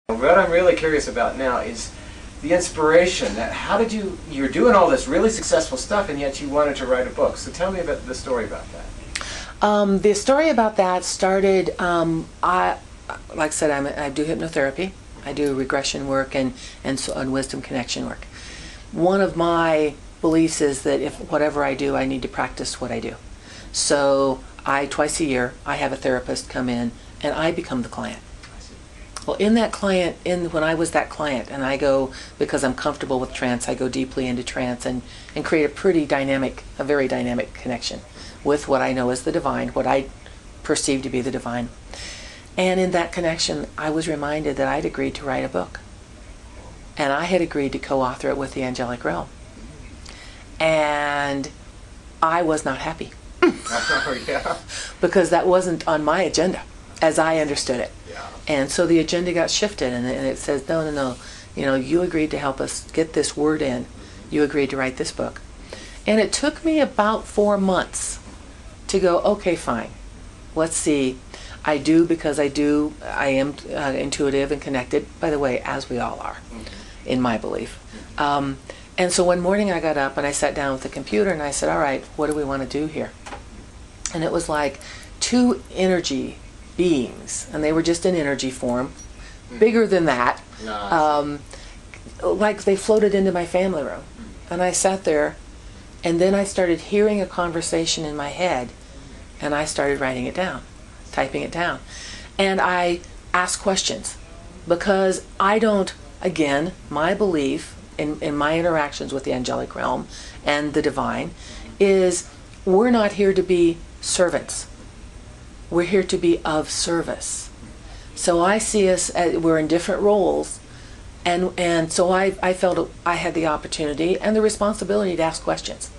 What I'm really curious about now is the inspiration. That how did you're doing all this really successful stuff, and yet you wanted to write a book. So tell me about the story about that. The story about that started, like I said, I do hypnotherapy. I do regression work and wisdom connection work. One of my beliefs is that if whatever I do, I need to practice what I do. So twice a year, I have a therapist come in and I become the client. Well, when I was that client, and I go, because I'm comfortable with trance, I go deeply into trance and create a very dynamic connection with what I know as the divine, what I perceive to be the divine. And in that connection, I was reminded that I'd agreed to write a book. And I had agreed to co-author it with the Angelic Realm. And I was not happy. Oh, yeah. Because that wasn't on my agenda, as I understood it. Yeah. And so the agenda got shifted, and it says, no, you agreed to help us get this word in. You agreed to write this book. And it took me about 4 months to go, okay, fine. Let's see. I am intuitive and connected, by the way, as we all are, in my belief. And so one morning I got up and I sat down with the computer and I said, all right, what do we want to do here? And it was like two energy beings, and they were just in energy form, bigger than that. Like they floated into my family room. And I sat there, and then I started hearing a conversation in my head, and I started writing it down, typing it down. And I asked questions, because again, my belief in my interactions with the angelic realm and the divine is we're not here to be servants. We're here to be of service. So I see us we're in different roles, and so I felt I had the opportunity and the responsibility to ask questions.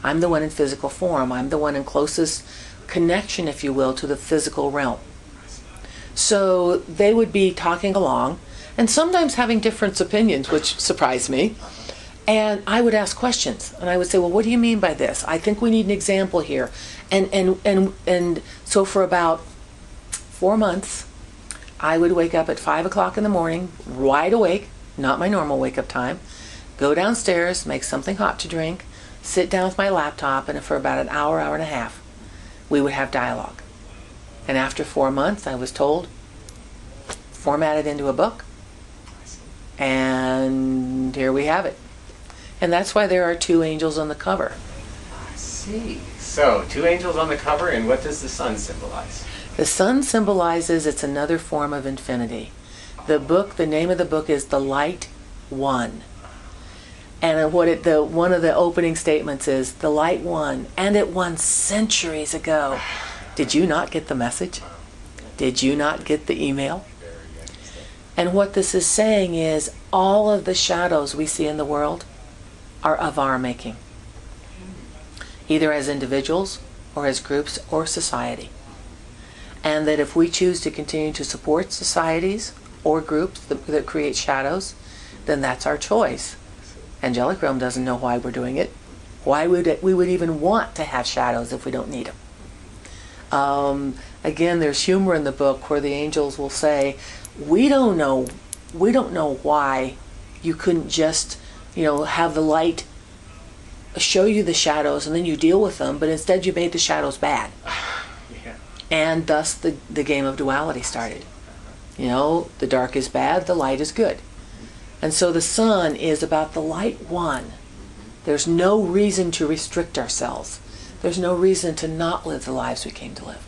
I'm the one in physical form. I'm the one in closest connection, if you will, to the physical realm. So they would be talking along and sometimes having different opinions, which surprised me. And I would ask questions, and I would say, well, what do you mean by this? I think we need an example here. And so for about 4 months, I would wake up at 5 o'clock in the morning, wide awake, not my normal wake-up time, go downstairs, make something hot to drink, sit down with my laptop, and for about an hour, hour and a half, we would have dialogue. And after 4 months, I was told, format it into a book, and here we have it. And that's why there are 2 angels on the cover. I see. So, 2 angels on the cover, and what does the sun symbolize? The sun symbolizes it's another form of infinity. The name of the book is The Light One. And one of the opening statements is, the light won, and it won centuries ago. Did you not get the message? Did you not get the email? And what this is saying is, all of the shadows we see in the world are of our making, either as individuals or as groups or society. And that if we choose to continue to support societies or groups that create shadows, then that's our choice. Angelic Realm doesn't know why we're doing it. Why would we would even want to have shadows if we don't need them? Again, there's humor in the book where the angels will say, we don't know why you couldn't just have the light show you the shadows and then you deal with them, but instead you made the shadows bad. Yeah. And thus the game of duality started. The dark is bad, the light is good. And so the sun is about the light one. There's no reason to restrict ourselves. There's no reason to not live the lives we came to live.